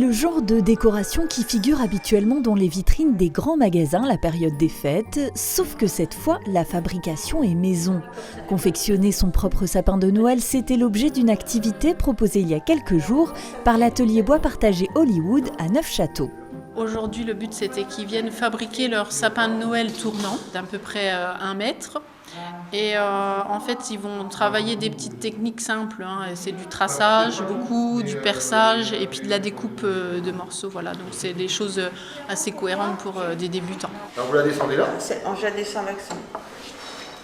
le genre de décoration qui figure habituellement dans les vitrines des grands magasins la période des fêtes, sauf que cette fois, la fabrication est maison. Confectionner son propre sapin de Noël, c'était l'objet d'une activité proposée il y a quelques jours par l'atelier bois partagé Hollywood à Neufchâteau. Aujourd'hui, le but, c'était qu'ils viennent fabriquer leur sapin de Noël tournant d'à peu près 1 mètre. Et en fait, ils vont travailler des petites techniques simples. C'est du traçage, beaucoup, du perçage et puis de la découpe de morceaux. Voilà. Donc, c'est des choses assez cohérentes pour des débutants. Alors vous la descendez là ? Je la descends avec ça.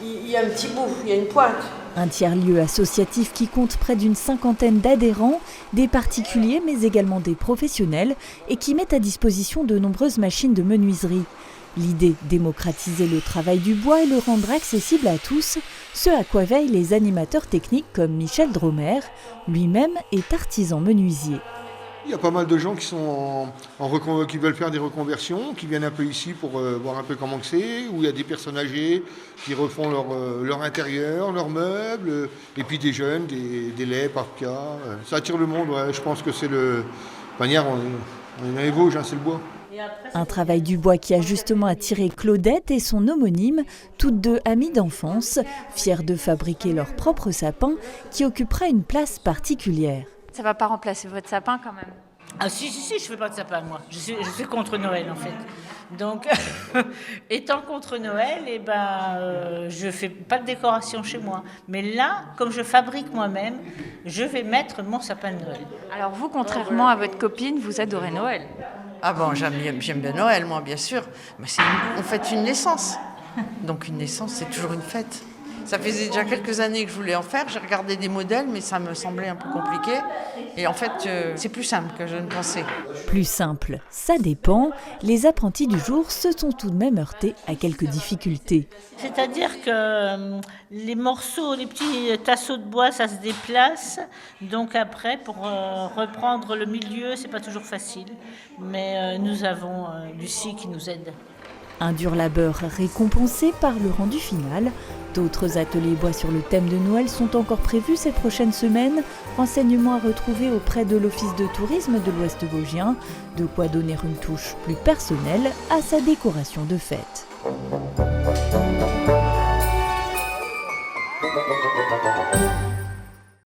Il y a un petit bout, il y a une pointe. Un tiers-lieu associatif qui compte près d'une 50aine d'adhérents, des particuliers mais également des professionnels et qui met à disposition de nombreuses machines de menuiserie. L'idée, démocratiser le travail du bois et le rendre accessible à tous, ce à quoi veillent les animateurs techniques comme Michel Dromer, lui-même est artisan menuisier. Il y a pas mal de gens qui sont qui veulent faire des reconversions, qui viennent un peu ici pour voir un peu comment c'est, où il y a des personnes âgées qui refont leur intérieur, leurs meubles, et puis des jeunes, des laits, parka. Ça attire le monde, ouais. Je pense que c'est le... Manière, on est dans les Vosges, c'est le bois. Un travail du bois qui a justement attiré Claudette et son homonyme, toutes deux amies d'enfance, fières de fabriquer leur propre sapin qui occupera une place particulière. Ça ne va pas remplacer votre sapin quand même? Ah si, je fais pas de sapin moi. Je suis contre Noël en fait. Donc, étant contre Noël, je fais pas de décoration chez moi. Mais là, comme je fabrique moi-même, je vais mettre mon sapin de Noël. Alors vous, contrairement à votre copine, vous adorez Noël? Ah bon, j'aime bien Noël, moi, bien sûr. Mais on fête une naissance. Donc une naissance, c'est toujours une fête. Ça faisait déjà quelques années que je voulais en faire. J'ai regardé des modèles, mais ça me semblait un peu compliqué. Et en fait, c'est plus simple que je ne pensais. Plus simple, ça dépend. Les apprentis du jour se sont tout de même heurtés à quelques difficultés. C'est-à-dire que les morceaux, les petits tasseaux de bois, ça se déplace. Donc après, pour reprendre le milieu, c'est pas toujours facile. Mais nous avons Lucie qui nous aide. Un dur labeur récompensé par le rendu final. D'autres ateliers bois sur le thème de Noël sont encore prévus ces prochaines semaines. Renseignements à retrouver auprès de l'Office de tourisme de l'Ouest vosgien. De quoi donner une touche plus personnelle à sa décoration de fête.